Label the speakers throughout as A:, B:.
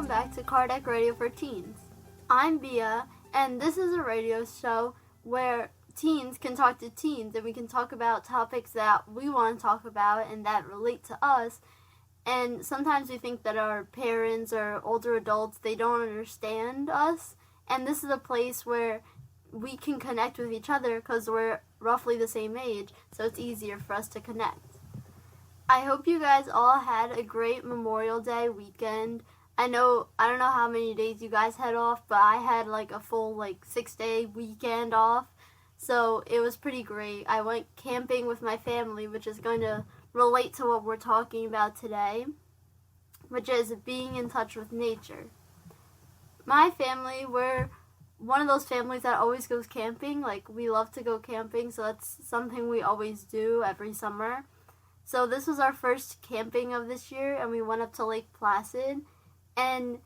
A: welcome back to Kardec Radio for Teens. I'm Bia, and this is a radio show where teens can talk to teens, and we can talk about topics that we want to talk about and that relate to us. And sometimes we think that our parents or older adults, they don't understand us, and this is a place where we can connect with each other because we're roughly the same age, so it's easier for us to connect. I hope you guys all had a great Memorial Day weekend. I don't know how many days you guys had off, but I had like a full 6-day weekend off. So it was pretty great. I went camping with my family, which is going to relate to what we're talking about today, which is being in touch with nature. My family, we're one of those families that always goes camping. We love to go camping, so that's something we always do every summer. So this was our first camping of this year, and we went up to Lake Placid. And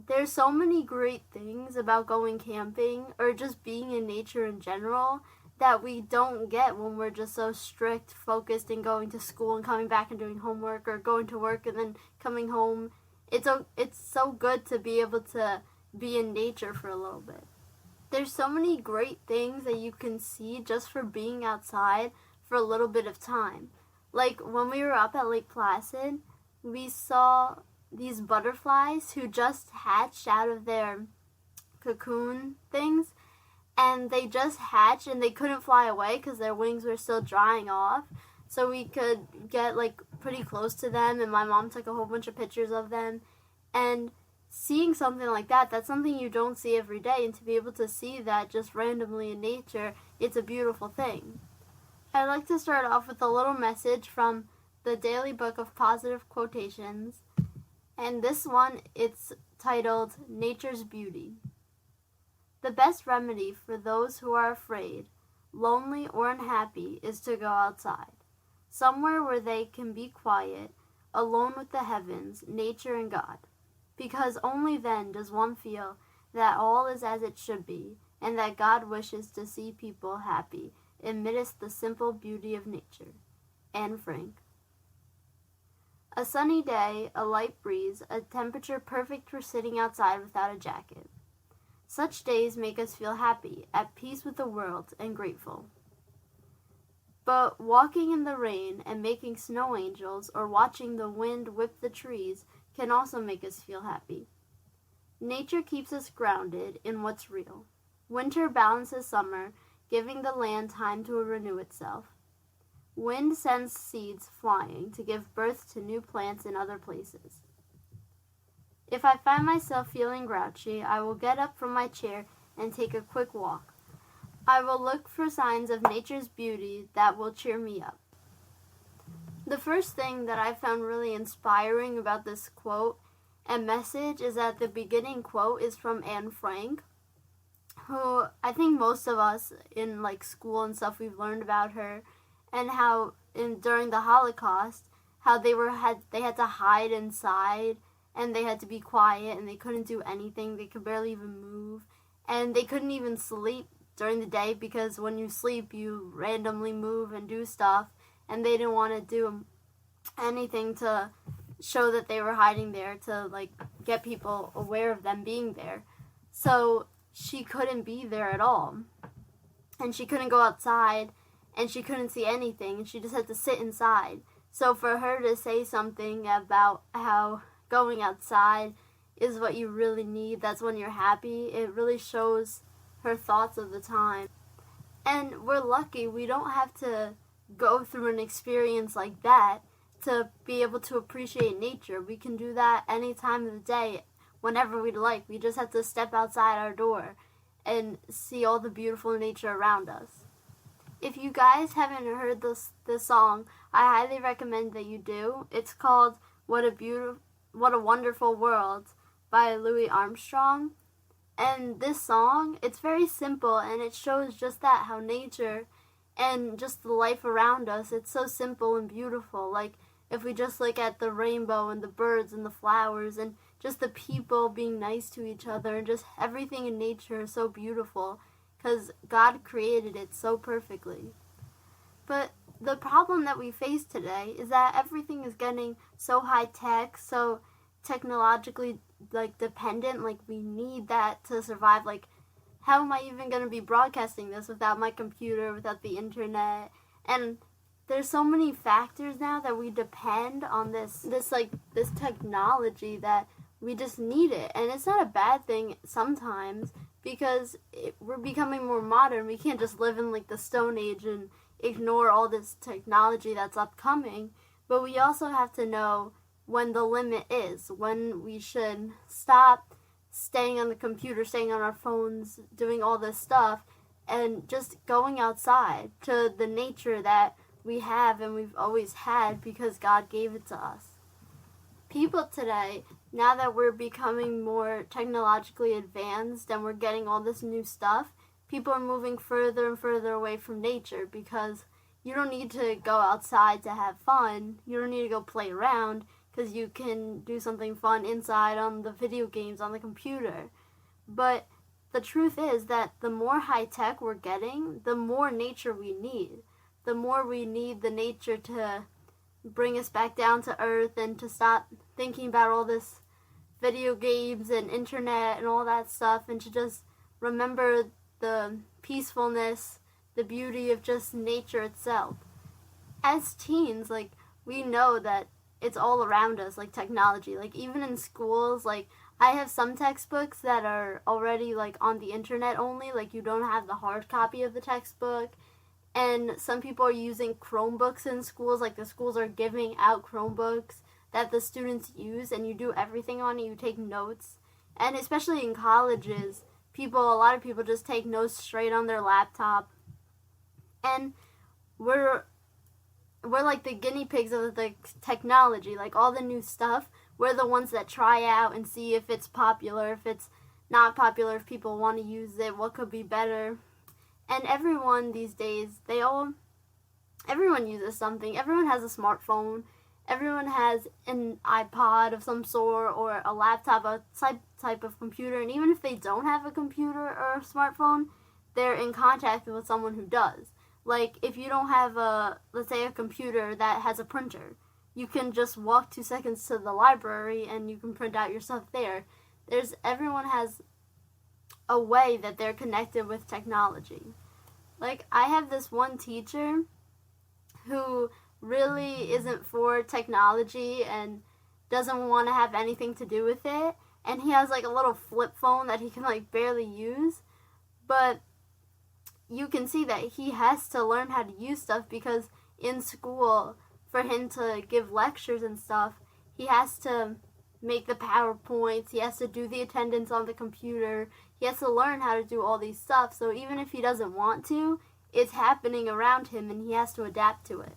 A: there's so many great things about going camping or just being in nature in general that we don't get when we're just so strict, focused, and going to school and coming back and doing homework, or going to work and then coming home. It's so good to be able to be in nature for a little bit. There's so many great things that you can see just for being outside for a little bit of time. Like when we were up at Lake Placid, we saw these butterflies who just hatched out of their cocoon things, and they just hatched and they couldn't fly away because their wings were still drying off. So we could get pretty close to them, and my mom took a whole bunch of pictures of them. And seeing something like that, that's something you don't see every day, and to be able to see that just randomly in nature, it's a beautiful thing. I'd like to start off with a little message from the Daily Book of Positive Quotations, and this one, it's titled Nature's Beauty. The best remedy for those who are afraid, lonely, or unhappy is to go outside, somewhere where they can be quiet, alone with the heavens, nature, and God, because only then does one feel that all is as it should be, and that God wishes to see people happy amidst the simple beauty of nature. Anne Frank. A sunny day, a light breeze, a temperature perfect for sitting outside without a jacket. Such days make us feel happy, at peace with the world, and grateful. But walking in the rain and making snow angels or watching the wind whip the trees can also make us feel happy. Nature keeps us grounded in what's real. Winter balances summer, giving the land time to renew itself. Wind sends seeds flying to give birth to new plants in other places. If I find myself feeling grouchy, I will get up from my chair and take a quick walk. I will look for signs of nature's beauty that will cheer me up. The first thing that I found really inspiring about this quote and message is that the beginning quote is from Anne Frank, who I think most of us in school and stuff, we've learned about her, and how during the Holocaust, how they had to hide inside, and they had to be quiet, and they couldn't do anything. They could barely even move, and they couldn't even sleep during the day because when you sleep, you randomly move and do stuff, and they didn't want to do anything to show that they were hiding there, to get people aware of them being there. So she couldn't be there at all, and she couldn't go outside, and she couldn't see anything, and she just had to sit inside. So for her to say something about how going outside is what you really need, that's when you're happy, it really shows her thoughts of the time. And we're lucky we don't have to go through an experience like that to be able to appreciate nature. We can do that any time of the day, whenever we'd like. We just have to step outside our door and see all the beautiful nature around us. If you guys haven't heard this song, I highly recommend that you do. It's called What a Wonderful World by Louis Armstrong. And this song, it's very simple, and it shows just that, how nature and just the life around us, it's so simple and beautiful. If we just look at the rainbow and the birds and the flowers and just the people being nice to each other, and just everything in nature is so beautiful because God created it so perfectly. But the problem that we face today is that everything is getting so high tech, so technologically like dependent, like we need that to survive. Like, how am I even going to be broadcasting this without my computer, without the internet? And there's so many factors now that we depend on this technology that we just need it. And it's not a bad thing sometimes, because we're becoming more modern. We can't just live in like the Stone Age and ignore all this technology that's upcoming. But we also have to know when the limit is, when we should stop staying on the computer, staying on our phones, doing all this stuff, and just going outside to the nature that we have and we've always had because God gave it to us. People today, now that we're becoming more technologically advanced and we're getting all this new stuff, people are moving further and further away from nature, because you don't need to go outside to have fun. You don't need to go play around, because you can do something fun inside on the video games on the computer. But the truth is that the more high tech we're getting, the more nature we need. The more we need the nature to bring us back down to earth and to stop thinking about all this video games and internet and all that stuff, and to just remember the peacefulness, the beauty of just nature itself. As teens, like, we know that it's all around us, like technology. Like, even in schools, like, I have some textbooks that are already like on the internet only, like you don't have the hard copy of the textbook. And some people are using Chromebooks in schools, like the schools are giving out Chromebooks that the students use, and you do everything on it, you take notes. And especially in colleges, a lot of people just take notes straight on their laptop. And we're like the guinea pigs of the technology, like all the new stuff. We're the ones that try out and see if it's popular, if it's not popular, if people want to use it, what could be better. And everyone these days, everyone uses something. Everyone has a smartphone. Everyone has an iPod of some sort, or a laptop, a type of computer. And even if they don't have a computer or a smartphone, they're in contact with someone who does. Like, if you don't have let's say a computer that has a printer, you can just walk 2 seconds to the library and you can print out your stuff there. Everyone has a way that they're connected with technology. Like, I have this one teacher who really isn't for technology and doesn't want to have anything to do with it. And he has like a little flip phone that he can like barely use. But you can see that he has to learn how to use stuff, because in school, for him to give lectures and stuff, he has to make the PowerPoints, he has to do the attendance on the computer, he has to learn how to do all these stuff. So even if he doesn't want to, it's happening around him and he has to adapt to it.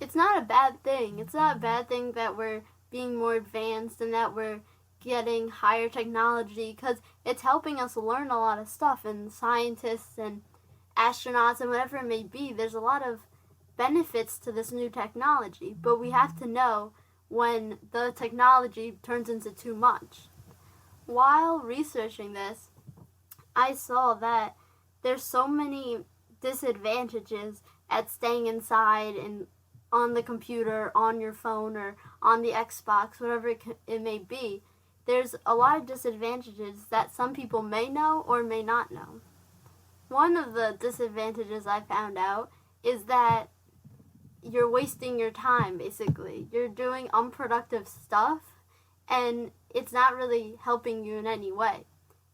A: It's not a bad thing. It's not a bad thing that we're being more advanced and that we're getting higher technology, because it's helping us learn a lot of stuff, and scientists and astronauts and whatever it may be, there's a lot of benefits to this new technology, but we have to know when the technology turns into too much. While researching this, I saw that there's so many disadvantages at staying inside and on the computer, on your phone, or on the Xbox, whatever it may be. There's a lot of disadvantages that some people may know or may not know. One of the disadvantages I found out is that you're wasting your time, basically. You're doing unproductive stuff, and it's not really helping you in any way.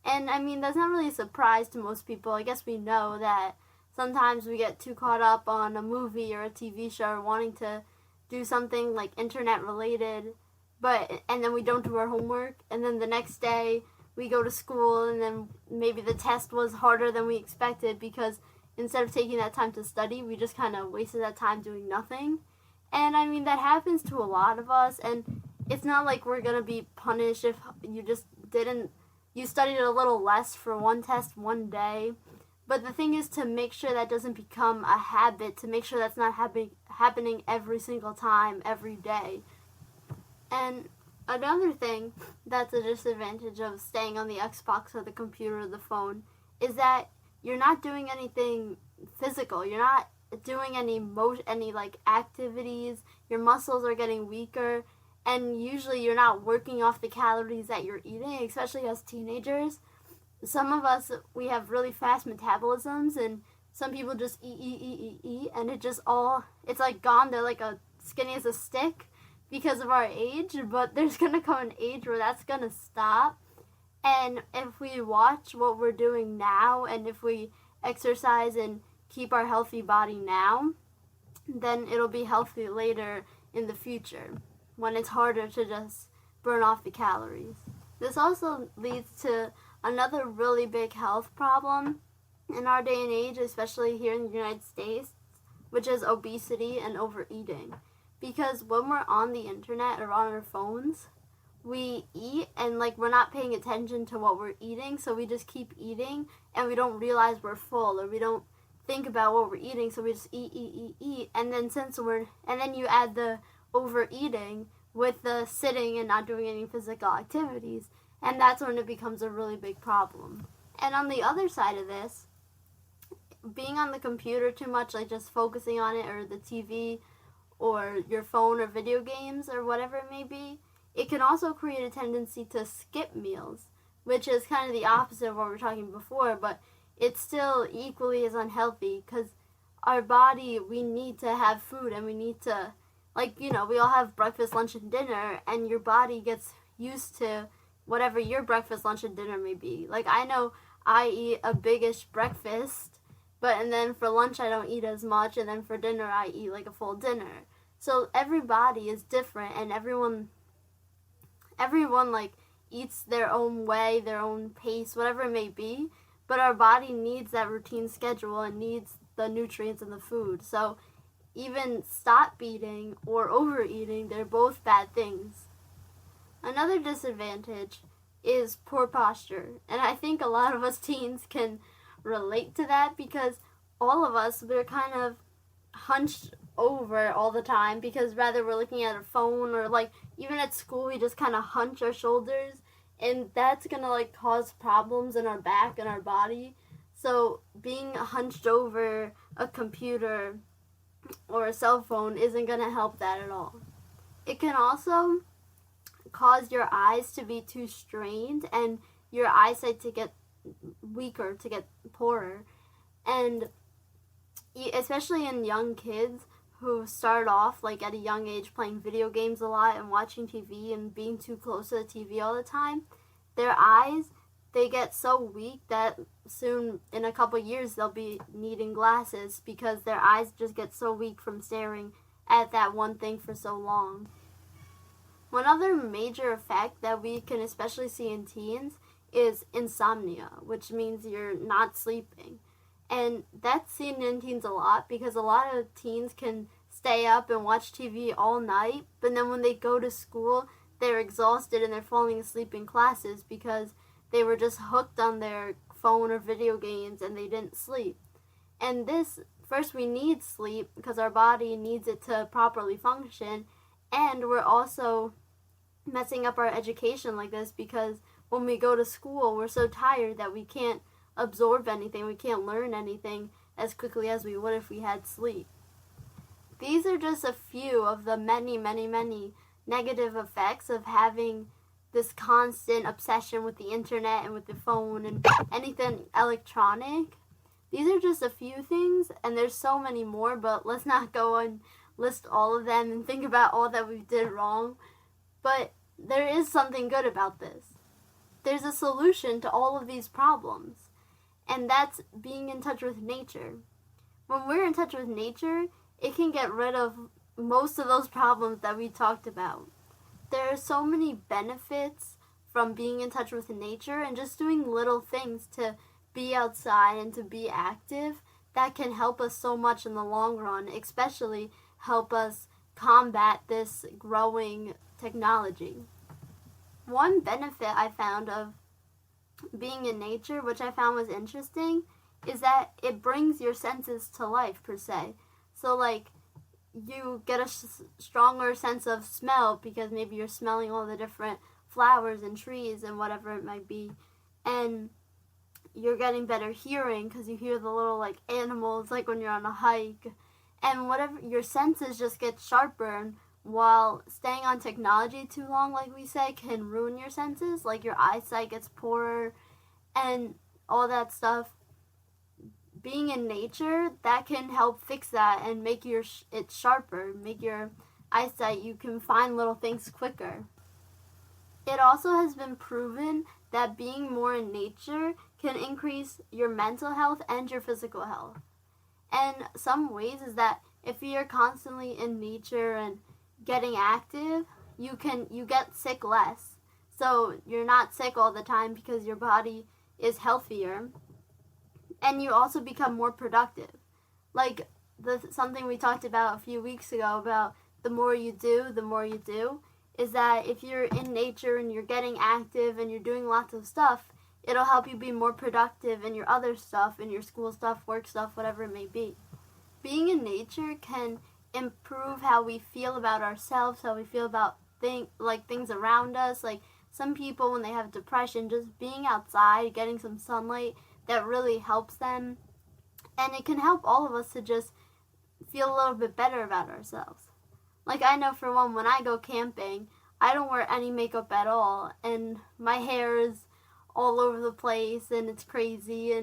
A: And I mean, that's not really a surprise to most people. I guess we know that sometimes we get too caught up on a movie or a TV show, or wanting to do something like internet related, and then we don't do our homework, and then the next day we go to school, and then maybe the test was harder than we expected, because instead of taking that time to study, we just kind of wasted that time doing nothing. And I mean, that happens to a lot of us, and it's not like we're going to be punished if you studied a little less for one test one day. But the thing is to make sure that doesn't become a habit, to make sure that's not happening every single time, every day. And another thing that's a disadvantage of staying on the Xbox or the computer or the phone is that you're not doing anything physical. You're not doing any like activities. Your muscles are getting weaker, and usually you're not working off the calories that you're eating, especially as teenagers. Some of us, we have really fast metabolisms, and some people just eat, and it's like gone. They're like a skinny as a stick because of our age, but there's gonna come an age where that's gonna stop. And if we watch what we're doing now, and if we exercise and keep our healthy body now, then it'll be healthy later in the future when it's harder to just burn off the calories. This also leads to another really big health problem in our day and age, especially here in the United States, which is obesity and overeating. Because when we're on the internet or on our phones, we eat and we're not paying attention to what we're eating, so we just keep eating and we don't realize we're full, or we don't think about what we're eating, so we just eat, and then you add the overeating with the sitting and not doing any physical activities, and that's when it becomes a really big problem. And on the other side of this, being on the computer too much, like just focusing on it, or the TV, or your phone, or video games, or whatever it may be, it can also create a tendency to skip meals, which is kind of the opposite of what we were talking before, but it's still equally as unhealthy, because our body, we need to have food, and we need to, we all have breakfast, lunch, and dinner, and your body gets used to whatever your breakfast, lunch, and dinner may be. I know I eat a biggish breakfast, and then for lunch I don't eat as much, and then for dinner I eat a full dinner. So every body is different, and everyone eats their own way, their own pace, whatever it may be, but our body needs that routine schedule and needs the nutrients in the food. So even stop eating or overeating, they're both bad things. Another disadvantage is poor posture, and I think a lot of us teens can relate to that, because all of us, we're kind of hunched over all the time, because rather we're looking at a phone, or even at school we just kind of hunch our shoulders, and that's gonna cause problems in our back and our body. So being hunched over a computer or a cell phone isn't gonna help that at all. It can also cause your eyes to be too strained and your eyesight to get weaker, to get poorer. And especially in young kids who start off at a young age playing video games a lot and watching TV and being too close to the TV all the time, their eyes, they get so weak that soon, in a couple years, they'll be needing glasses, because their eyes just get so weak from staring at that one thing for so long. One other major effect that we can especially see in teens is insomnia, which means you're not sleeping. And that's seen in teens a lot, because a lot of teens can stay up and watch TV all night, but then when they go to school, they're exhausted and they're falling asleep in classes because they were just hooked on their phone or video games and they didn't sleep. And first we need sleep because our body needs it to properly function, and we're also messing up our education like this, because when we go to school, we're so tired that we can't absorb anything, we can't learn anything as quickly as we would if we had sleep. These are just a few of the many, many, many negative effects of having this constant obsession with the internet and with the phone and anything electronic. These are just a few things, and there's so many more, but let's not go and list all of them and think about all that we did wrong. But there is something good about this. There's a solution to all of these problems, and that's being in touch with nature. When we're in touch with nature, it can get rid of most of those problems that we talked about. There are so many benefits from being in touch with nature and just doing little things to be outside and to be active that can help us so much in the long run, especially help us combat this growing technology. One benefit I found of being in nature, which I found was interesting, is that it brings your senses to life, per se. So you get a stronger sense of smell because maybe you're smelling all the different flowers and trees and whatever it might be, and you're getting better hearing because you hear the little animals when you're on a hike, and whatever, your senses just get sharper, and while staying on technology too long, like we say, can ruin your senses. Like your eyesight gets poorer and all that stuff. Being in nature, that can help fix that and make it sharper, make your eyesight, you can find little things quicker. It also has been proven that being more in nature can increase your mental health and your physical health. And some ways is that if you're constantly in nature and getting active, you get sick less. So you're not sick all the time because your body is healthier. And you also become more productive. Like something we talked about a few weeks ago about the more you do, is that if you're in nature and you're getting active and you're doing lots of stuff, it'll help you be more productive in your other stuff, in your school stuff, work stuff, whatever it may be. Being in nature can improve how we feel about ourselves, how we feel about things around us. Like some people, when they have depression, just being outside, getting some sunlight, that really helps them. And it can help all of us to just feel a little bit better about ourselves. Like I know for one, when I go camping, I don't wear any makeup at all, and my hair is all over the place and it's crazy,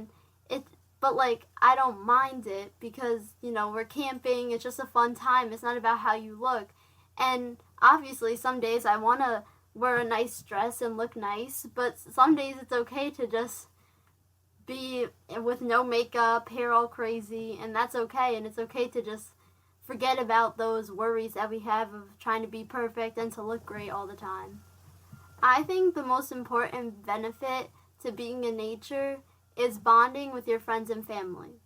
A: but like I don't mind it because, we're camping, it's just a fun time. It's not about how you look. And obviously some days I want to wear a nice dress and look nice, but some days it's okay to just be with no makeup, hair all crazy, and that's okay. And it's okay to just forget about those worries that we have of trying to be perfect and to look great all the time. I think the most important benefit to being in nature is bonding with your friends and family.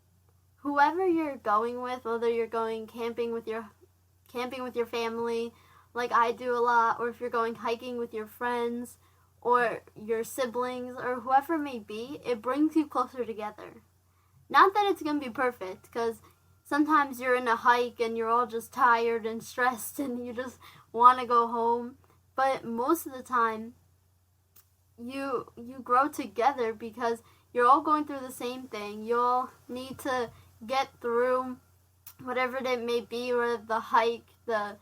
A: Whoever you're going with, whether you're going camping with your family, like I do a lot, or if you're going hiking with your friends or your siblings or whoever it may be, it brings you closer together. Not that it's going to be perfect, because sometimes you're in a hike and you're all just tired and stressed and you just want to go home. But most of the time, you grow together because you're all going through the same thing. You all need to get through whatever it may be, or the hike, the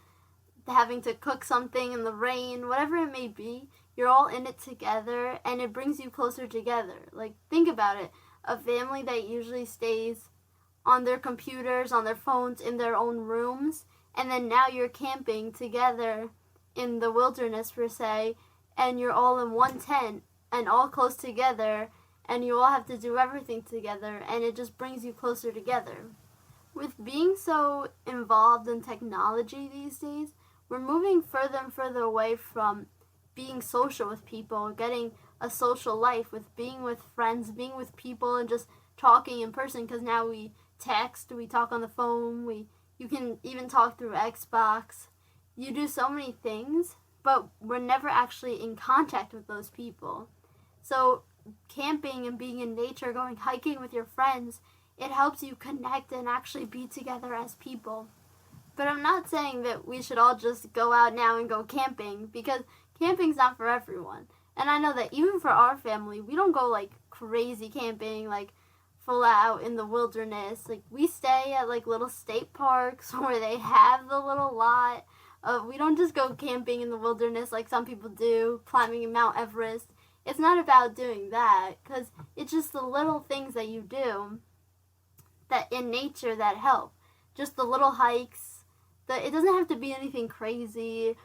A: having to cook something in the rain, whatever it may be. You're all in it together, and it brings you closer together. Like, think about it. A family that usually stays on their computers, on their phones, in their own rooms, and then now you're camping together in the wilderness, per se, and you're all in one tent and all close together, and you all have to do everything together, and it just brings you closer together. With being so involved in technology these days, we're moving further and further away from being social with people, getting a social life, with being with friends, being with people, and just talking in person, because now we text, we talk on the phone, you can even talk through Xbox. You do so many things, but we're never actually in contact with those people. So camping and being in nature, going hiking with your friends, it helps you connect and actually be together as people. But I'm not saying that we should all just go out now and go camping, because camping's not for everyone. And I know that even for our family, we don't go like crazy camping, like full out in the wilderness. Like we stay at like little state parks where they have the little lot. We don't just go camping in the wilderness like some people do, climbing Mount Everest. It's not about doing that, because it's just the little things that you do that in nature that help. Just the little hikes. It doesn't have to be anything crazy.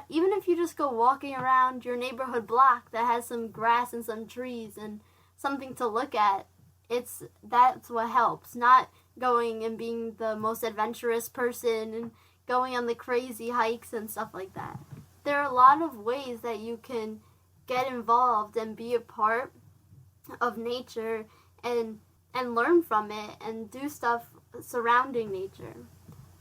A: Even if you just go walking around your neighborhood block that has some grass and some trees and something to look at, that's what helps. Not going and being the most adventurous person and going on the crazy hikes and stuff like that. There are a lot of ways that you can get involved and be a part of nature and learn from it and do stuff surrounding nature.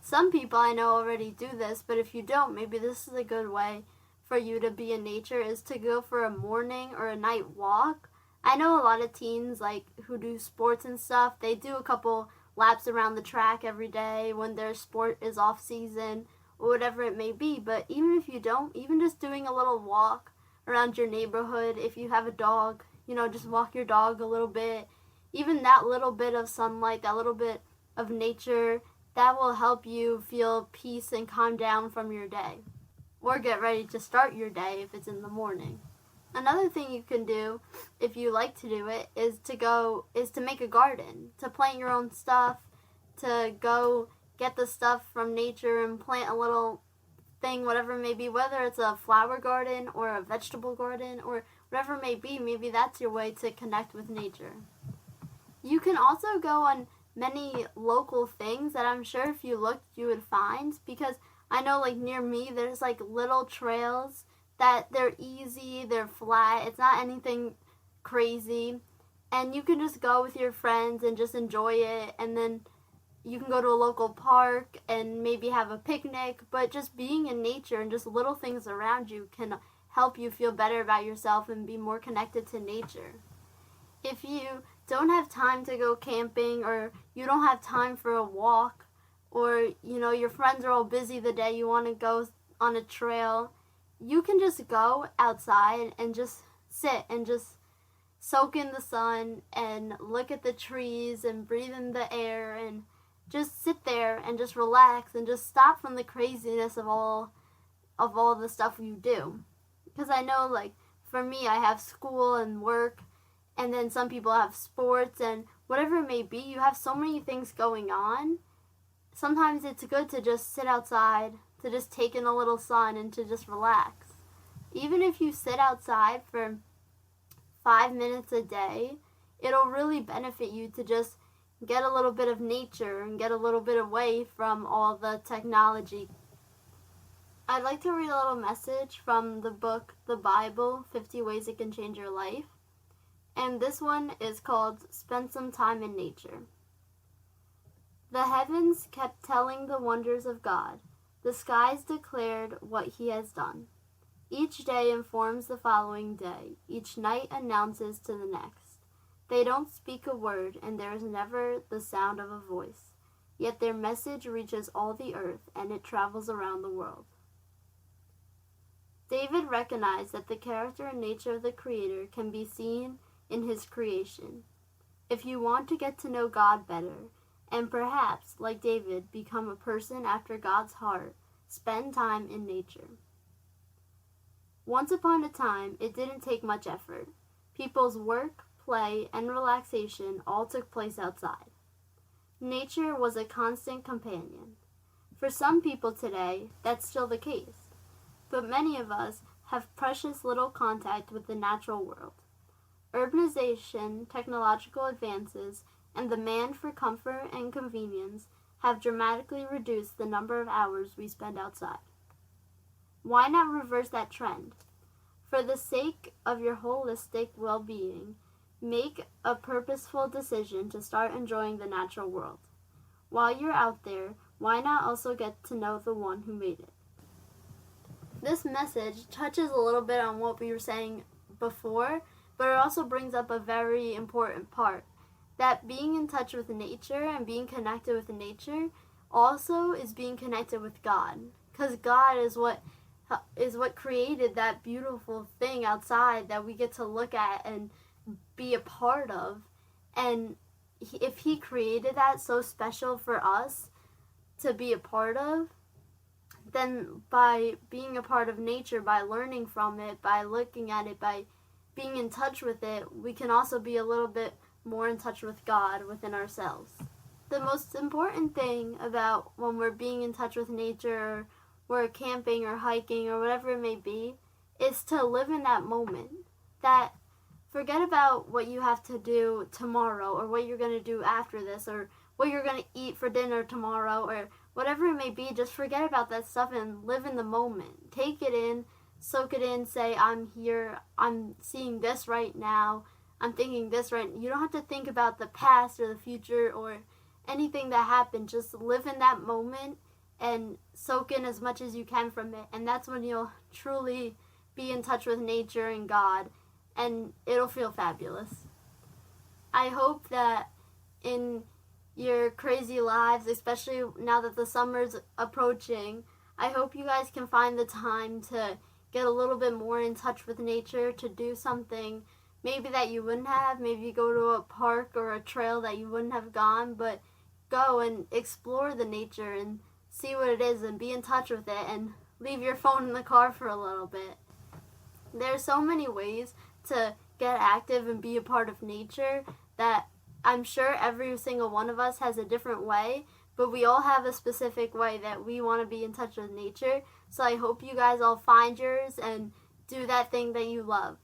A: Some people I know already do this, but if you don't, maybe this is a good way for you to be in nature, is to go for a morning or a night walk. I know a lot of teens who do sports and stuff, they do a couple laps around the track every day when their sport is off season or whatever it may be. But even if you don't, even just doing a little walk around your neighborhood, if you have a dog, just walk your dog a little bit. Even that little bit of sunlight, that little bit of nature that will help you feel peace and calm down from your day. Or get ready to start your day if it's in the morning. Another thing you can do, if you like to do it, is to make a garden, to plant your own stuff, to go get the stuff from nature and plant a little thing, whatever it may be, whether it's a flower garden or a vegetable garden or whatever it may be. Maybe that's your way to connect with nature. You can also go on many local things that I'm sure if you looked you would find, because I know like near me there's like little trails that they're easy, they're flat, it's not anything crazy, and you can just go with your friends and just enjoy it, and then you can go to a local park and maybe have a picnic, but just being in nature and just little things around you can help you feel better about yourself and be more connected to nature. If you don't have time to go camping, or you don't have time for a walk, or your friends are all busy the day you want to go on a trail, you can just go outside and just sit and just soak in the sun and look at the trees and breathe in the air and just sit there and just relax and just stop from the craziness of all the stuff you do. Because I know, like, for me, I have school and work, and then some people have sports, and whatever it may be, you have so many things going on. Sometimes it's good to just sit outside, to just take in a little sun and to just relax. Even if you sit outside for 5 minutes a day, it'll really benefit you to just get a little bit of nature and get a little bit away from all the technology. I'd like to read a little message from the book, The Bible, 50 Ways It Can Change Your Life. And this one is called Spend Some Time in Nature. The heavens kept telling the wonders of God. The skies declared what he has done. Each day informs the following day. Each night announces to the next. They don't speak a word, and there is never the sound of a voice. Yet their message reaches all the earth, and it travels around the world. David recognized that the character and nature of the Creator can be seen in his creation. If you want to get to know God better, and perhaps, like David, become a person after God's heart, spend time in nature. Once upon a time, it didn't take much effort. People's work, play, and relaxation all took place outside. Nature was a constant companion. For some people today, that's still the case. But many of us have precious little contact with the natural world. Urbanization, technological advances, and the demand for comfort and convenience have dramatically reduced the number of hours we spend outside. Why not reverse that trend? For the sake of your holistic well-being, make a purposeful decision to start enjoying the natural world. While you're out there, why not also get to know the one who made it? This message touches a little bit on what we were saying before, but it also brings up a very important part, that being in touch with nature and being connected with nature also is being connected with God, because God is what created that beautiful thing outside that we get to look at and be a part of. And if he created that so special for us to be a part of, then by being a part of nature, by learning from it, by looking at it, by being in touch with it, we can also be a little bit more in touch with God within ourselves. The most important thing about when we're being in touch with nature, or we're camping or hiking or whatever it may be, is to live in that moment. That forget about what you have to do tomorrow, or what you're going to do after this, or what you're going to eat for dinner tomorrow, or whatever it may be. Just forget about that stuff and live in the moment. Take it in, soak it in, say, I'm here, I'm seeing this right now, I'm thinking this right now. You don't have to think about the past or the future or anything that happened. Just live in that moment and soak in as much as you can from it. And that's when you'll truly be in touch with nature and God, and it'll feel fabulous. I hope that in your crazy lives, especially now that the summer's approaching, I hope you guys can find the time to get a little bit more in touch with nature, to do something maybe that you wouldn't have. Maybe you go to a park or a trail that you wouldn't have gone, but go and explore the nature and see what it is and be in touch with it and leave your phone in the car for a little bit. There's so many ways to get active and be a part of nature that I'm sure every single one of us has a different way, but we all have a specific way that we want to be in touch with nature. So I hope you guys all find yours and do that thing that you love.